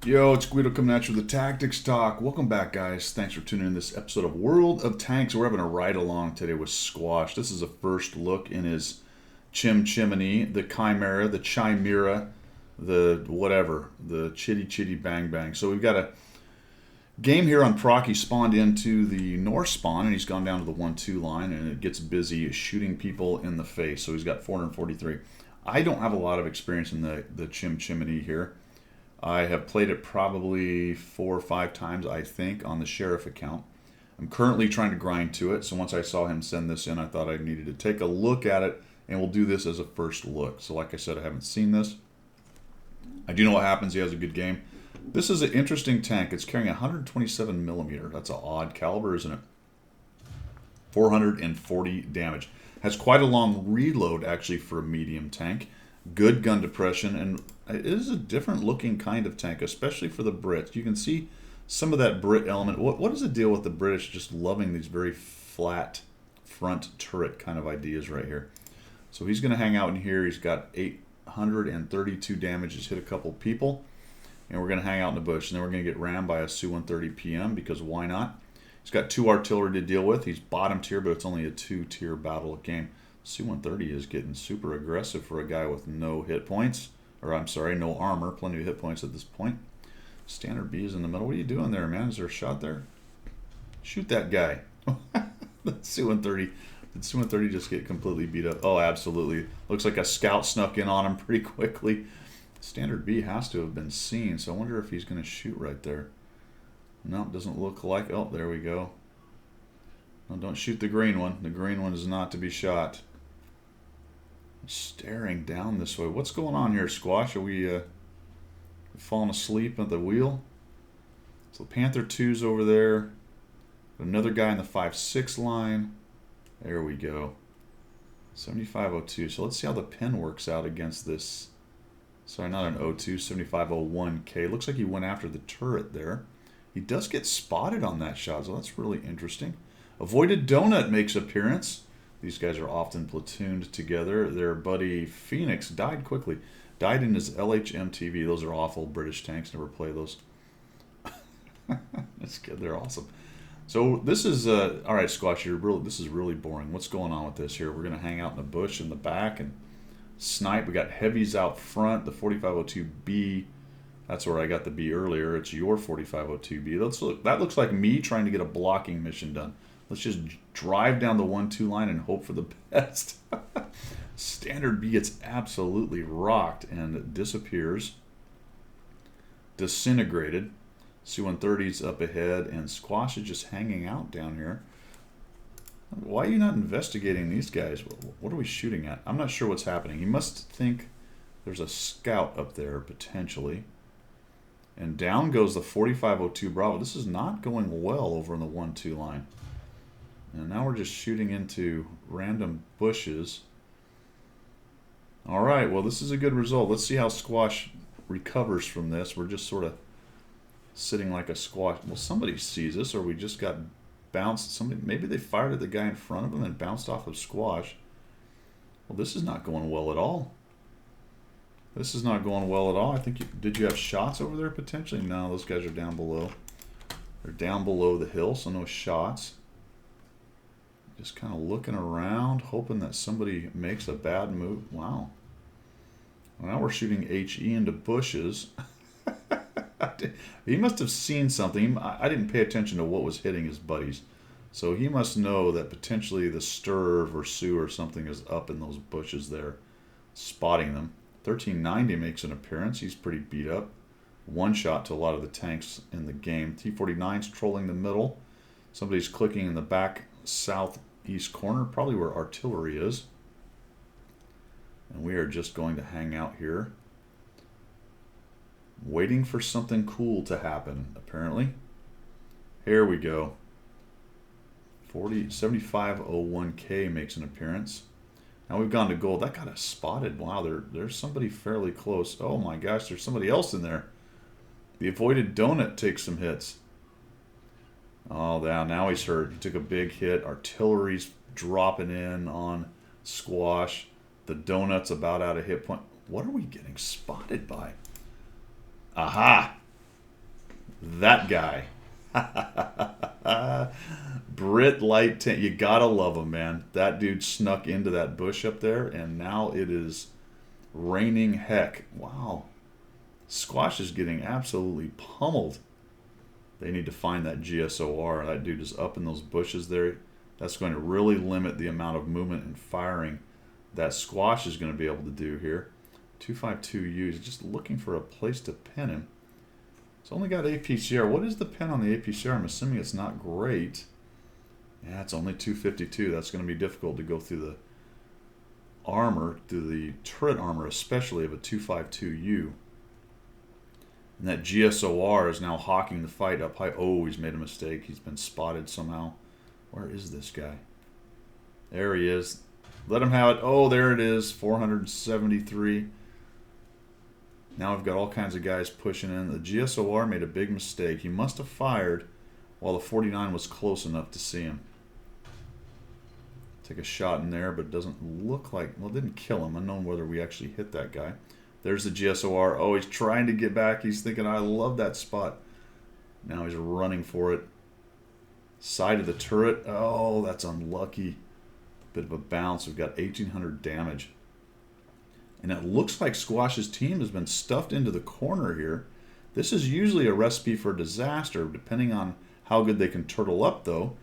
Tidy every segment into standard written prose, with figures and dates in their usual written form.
Yo, it's Guido coming at you with the Tactics Talk. Welcome back, guys. Thanks for tuning in to this episode of World of Tanks. We're having a ride along today with Squash. This is a first look in his Chimney, the Chimera, the Chimera, the whatever, the Chitty Bang Bang. So we've got a game here on Proc. He spawned into the north spawn, and he's gone down to the 1-2 line, and it gets busy shooting people in the face. So he's got 443. I don't have a lot of experience in the Chimney here. I have played it probably 4 or 5 times, I think, on the Sheriff account. I'm currently trying to grind to it, so once I saw him send this in, I thought I needed to take a look at it, and we'll do this as a first look. So like I said, I haven't seen this. I do know what happens. He has a good game. This is an interesting tank. It's carrying 127 millimeter. That's an odd caliber, isn't it? 440 damage. Has quite a long reload, actually, for a medium tank. Good gun depression, and it is a different looking kind of tank, especially for the Brits. You can see some of that Brit element. What is the deal with the British just loving these very flat front turret kind of ideas right here? So he's going to hang out in here. He's got 832 damage. He's hit a couple people. And we're going to hang out in the bush. And then we're going to get rammed by a Su-130 PM, because why not? He's got 2 artillery to deal with. He's bottom tier, but it's only a 2-tier battle game. Su-130 is getting super aggressive for a guy with no hit points. Or, I'm sorry, no armor. Plenty of hit points at this point. Standard B is in the middle. What are you doing there, man? Is there a shot there? Shoot that guy. The Su-130. Did Su-130 just get completely beat up? Oh, absolutely. Looks like a scout snuck in on him pretty quickly. Standard B has to have been seen, so I wonder if he's going to shoot right there. No, doesn't look like... Oh, there we go. No, don't shoot the green one. The green one is not to be shot. Staring down this way. What's going on here, Squash? Are we falling asleep at the wheel? So Panther 2's over there. Another guy in the 5-6 line. There we go. 7502. So let's see how the pin works out against this. Sorry, not an 02, 7501K. Looks like he went after the turret there. He does get spotted on that shot, so that's really interesting. Avoided Donut makes appearance. These guys are often platooned together. Their buddy Phoenix died quickly. Died in his LHMTV. Those are awful British tanks. Never play those. That's good. They're awesome. So this is, all right, Squash, this is really boring. What's going on with this here? We're going to hang out in the bush in the back and snipe. We got heavies out front. The 4502B, that's where I got the B earlier. It's your 4502B. That looks like me trying to get a blocking mission done. Let's just drive down the 1-2 line and hope for the best. Standard B gets absolutely rocked and disappears. Disintegrated. Su-130's up ahead, and Squash is just hanging out down here. Why are you not investigating these guys? What are we shooting at? I'm not sure what's happening. He must think there's a scout up there, potentially. And down goes the 4502 Bravo. This is not going well over in the 1-2 line. And now we're just shooting into random bushes. All right, well, this is a good result. Let's see how Squash recovers from this. We're just sort of sitting like a squash. Well, somebody sees us, or we just got bounced. Maybe they fired at the guy in front of him and bounced off of Squash. Well, this is not going well at all. This is not going well at all. I think did you have shots over there potentially? No, those guys are down below. They're down below the hill, so no shots. Just kind of looking around, hoping that somebody makes a bad move. Wow. Well, now we're shooting HE into bushes. He must have seen something. I didn't pay attention to what was hitting his buddies. So he must know that potentially the Sturv or Sioux or something is up in those bushes there, spotting them. 1390 makes an appearance. He's pretty beat up. One shot to a lot of the tanks in the game. T-49's trolling the middle. Somebody's clicking in the back southeast corner, probably where artillery is. And we are just going to hang out here, waiting for something cool to happen, apparently. Here we go. 7501K makes an appearance. Now we've gone to gold. That got us spotted. Wow, there's somebody fairly close. Oh my gosh, there's somebody else in there. The avoided donut takes some hits. Oh, now he's hurt. He took a big hit. Artillery's dropping in on Squash. The donut's about out of hit point. What are we getting spotted by? Aha! That guy. Brit Light Tank. You gotta love him, man. That dude snuck into that bush up there, and now it is raining heck. Wow. Squash is getting absolutely pummeled. They need to find that GSOR. That dude is up in those bushes there. That's going to really limit the amount of movement and firing that Squash is going to be able to do here. 252U is just looking for a place to pin him. It's only got APCR. What is the pin on the APCR? I'm assuming it's not great. Yeah, it's only 252. That's going to be difficult to go through the armor, through the turret armor, especially of a 252U. And that GSOR is now hawking the fight up high. Oh, he's made a mistake. He's been spotted somehow. Where is this guy? There he is. Let him have it. Oh, there it is. 473. Now we've got all kinds of guys pushing in. The GSOR made a big mistake. He must have fired while the 49 was close enough to see him. Take a shot in there, but it doesn't look like... Well, it didn't kill him. Unknown whether we actually hit that guy. There's the GSOR. Oh, he's trying to get back. He's thinking, I love that spot. Now he's running for it. Side of the turret. Oh, that's unlucky. Bit of a bounce. We've got 1,800 damage. And it looks like Squash's team has been stuffed into the corner here. This is usually a recipe for disaster, depending on how good they can turtle up, though.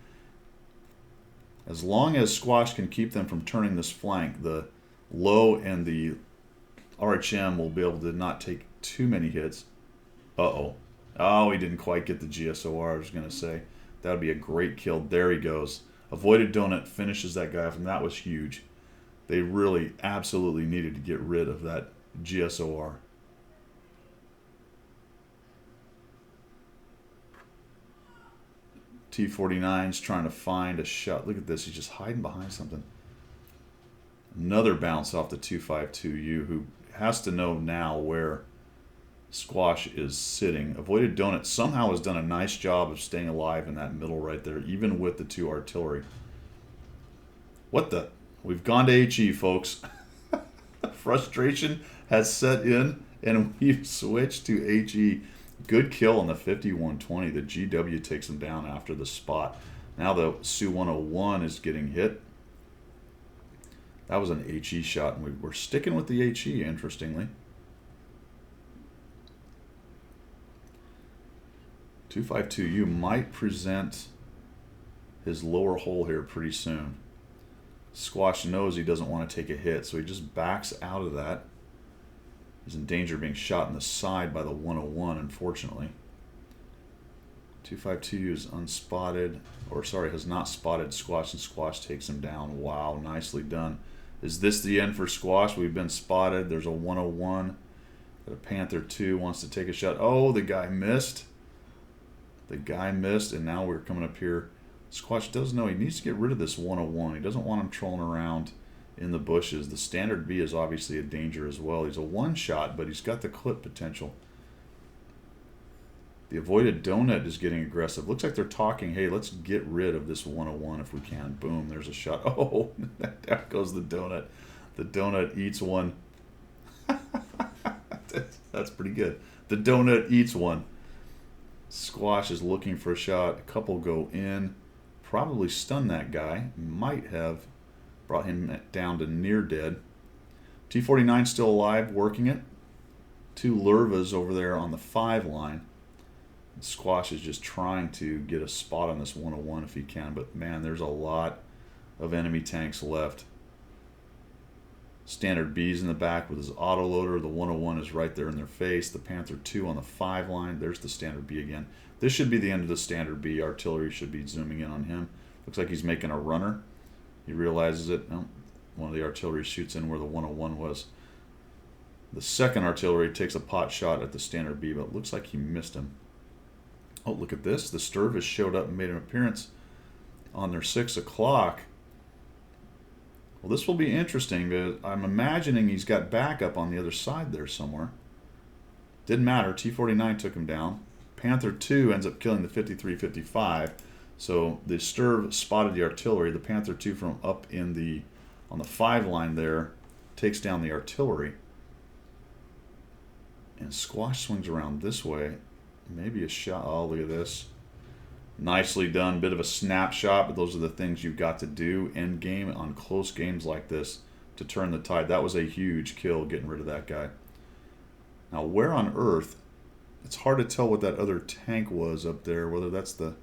As long as Squash can keep them from turning this flank, the low and the RHM will be able to not take too many hits. Uh-oh. Oh, he didn't quite get the GSOR, I was going to say. That would be a great kill. There he goes. Avoided Donut finishes that guy off, and that was huge. They really absolutely needed to get rid of that GSOR. T-49's trying to find a shot. Look at this. He's just hiding behind something. Another bounce off the 252U, who has to know now where Squash is sitting. Avoided Donut somehow has done a nice job of staying alive in that middle right there, even with the 2 artillery. What the... We've gone to HE, folks. Frustration has set in, and we've switched to HE. Good kill on the 5120. The GW takes him down after the spot. Now the Su-101 is getting hit. That was an HE shot, and we're sticking with the HE, interestingly. 252U might present his lower hole here pretty soon. Squash knows he doesn't want to take a hit, so he just backs out of that. He's in danger of being shot in the side by the 101, unfortunately. 252 is unspotted, or sorry, has not spotted Squash, and Squash takes him down. Wow, nicely done. Is this the end for Squash? We've been spotted. There's a 101. Got a Panther 2 wants to take a shot. Oh, the guy missed. The guy missed, and now we're coming up here. Squash does know he needs to get rid of this 101. He doesn't want him trolling around in the bushes. The standard B is obviously a danger as well. He's a one-shot, but he's got the clip potential. The avoided Donut is getting aggressive. Looks like they're talking, hey, let's get rid of this 101 if we can. Boom, there's a shot. Oh, there goes the Donut. The Donut eats one. That's pretty good. The Donut eats one. Squash is looking for a shot. A couple go in. Probably stunned that guy. Might have brought him down to near dead. T-49 still alive, working it. 2 Lurvas over there on the 5 line. Squash is just trying to get a spot on this 101 if he can, but man, there's a lot of enemy tanks left. Standard B's in the back with his autoloader. The 101 is right there in their face. The Panther 2 on the 5 line. There's the Standard B again. This should be the end of the Standard B. Artillery should be zooming in on him. Looks like he's making a runner. He realizes it. Oh, one of the artillery shoots in where the 101 was. The second artillery takes a pot shot at the Standard B, but it looks like he missed him. Oh, look at this. The Sturv has showed up and made an appearance on their 6 o'clock. Well, this will be interesting because I'm imagining he's got backup on the other side there somewhere. Didn't matter. T-49 took him down. Panther 2 ends up killing the 53-55. So the Sturv spotted the artillery. The Panther 2 from up in the on the 5 line there takes down the artillery. And Squash swings around this way. maybe a shot. Oh, look at this. Nicely done. Bit of a snapshot, but those are the things you've got to do in game on close games like this to turn the tide. That was a huge kill, getting rid of that guy. Now, where on earth? It's hard to tell what that other tank was up there, whether that's the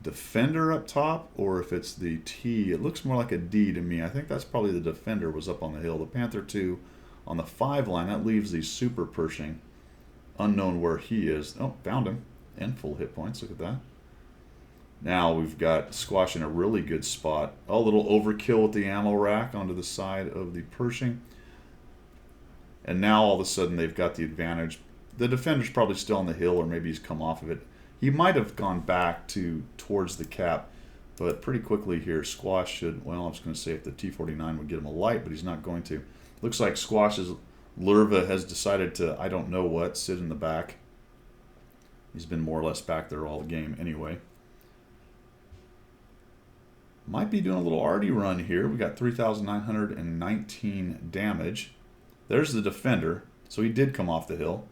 defender up top or if it's the T. It looks more like a D to me. I think that's probably the defender was up on the hill. The Panther 2 on the 5 line. That leaves the Super Pershing. Unknown where he is. Oh, found him. And full hit points. Look at that. Now we've got Squash in a really good spot. Oh, a little overkill with the ammo rack onto the side of the Pershing. And now all of a sudden they've got the advantage. The defender's probably still on the hill, or maybe he's come off of it. He might have gone back towards the cap, but pretty quickly here, Squash should, well, I was going to say if the T-49 would get him a light, but he's not going to. Looks like Squash's Lurva has decided to, I don't know what, sit in the back. He's been more or less back there all the game anyway. Might be doing a little arty run here. We got 3,919 damage. There's the defender, so he did come off the hill.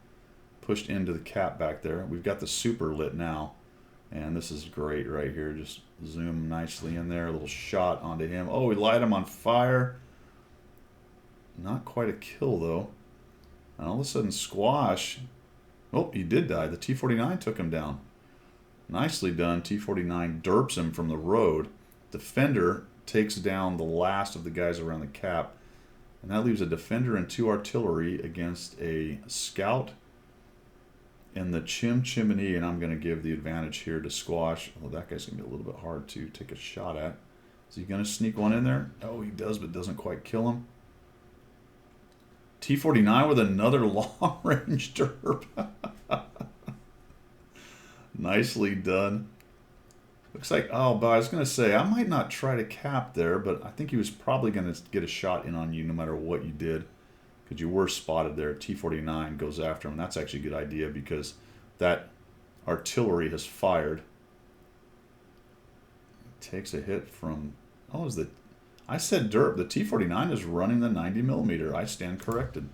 Pushed into the cap back there. We've got the super lit now. And this is great right here. Just zoom nicely in there. A little shot onto him. Oh, we light him on fire. Not quite a kill, though. And all of a sudden, Squash... Oh, he did die. The T-49 took him down. Nicely done. T-49 derps him from the road. Defender takes down the last of the guys around the cap. And that leaves a defender and 2 artillery against a scout in the Chimney, and I'm going to give the advantage here to Squash. Although that guy's going to be a little bit hard to take a shot at. Is he going to sneak one in there? Oh, he does, but doesn't quite kill him. T-49 with another long-range derp. Nicely done. Looks like, oh, but I was going to say, I might not try to cap there, but I think he was probably going to get a shot in on you no matter what you did. Because you were spotted there. T-49 goes after him. That's actually a good idea because that artillery has fired. Takes a hit from... Oh, is the... I said derp. The T-49 is running the 90mm. I stand corrected.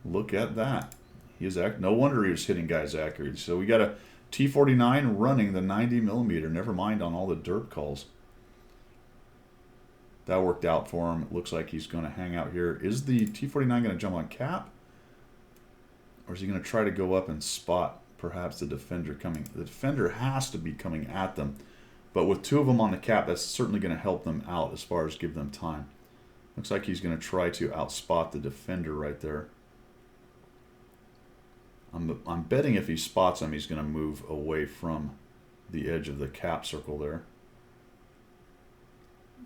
Look at that. He is no wonder he was hitting guys accurately. So we got a T-49 running the 90mm. Never mind on all the derp calls. That worked out for him. It looks like he's going to hang out here. Is the T-49 going to jump on cap? Or is he going to try to go up and spot perhaps the defender coming? The defender has to be coming at them. But with 2 of them on the cap, that's certainly going to help them out as far as give them time. Looks like he's going to try to outspot the defender right there. I'm betting if he spots him, he's going to move away from the edge of the cap circle there.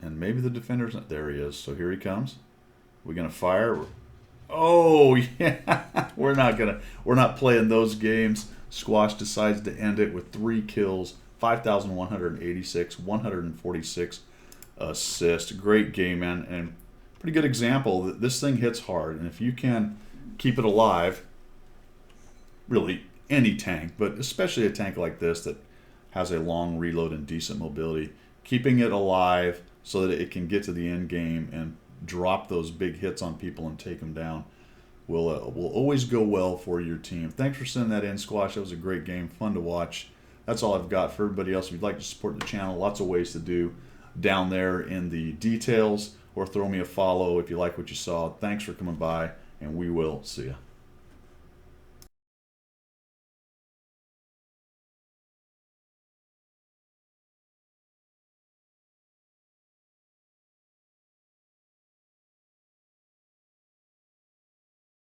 And maybe the defender's not. There he is. So here he comes. We're gonna fire. Oh yeah. We're not playing those games. Squash decides to end it with 3 kills, 5,186, 146 assists. Great game, man, and pretty good example that this thing hits hard. And if you can keep it alive, really any tank, but especially a tank like this that has a long reload and decent mobility, keeping it alive so that it can get to the end game and drop those big hits on people and take them down will always go well for your team. Thanks for sending that in, Squash. That was a great game, fun to watch. That's all I've got for everybody else. If you'd like to support the channel, lots of ways to do down there in the details, or throw me a follow if you like what you saw. Thanks for coming by, and we will see you.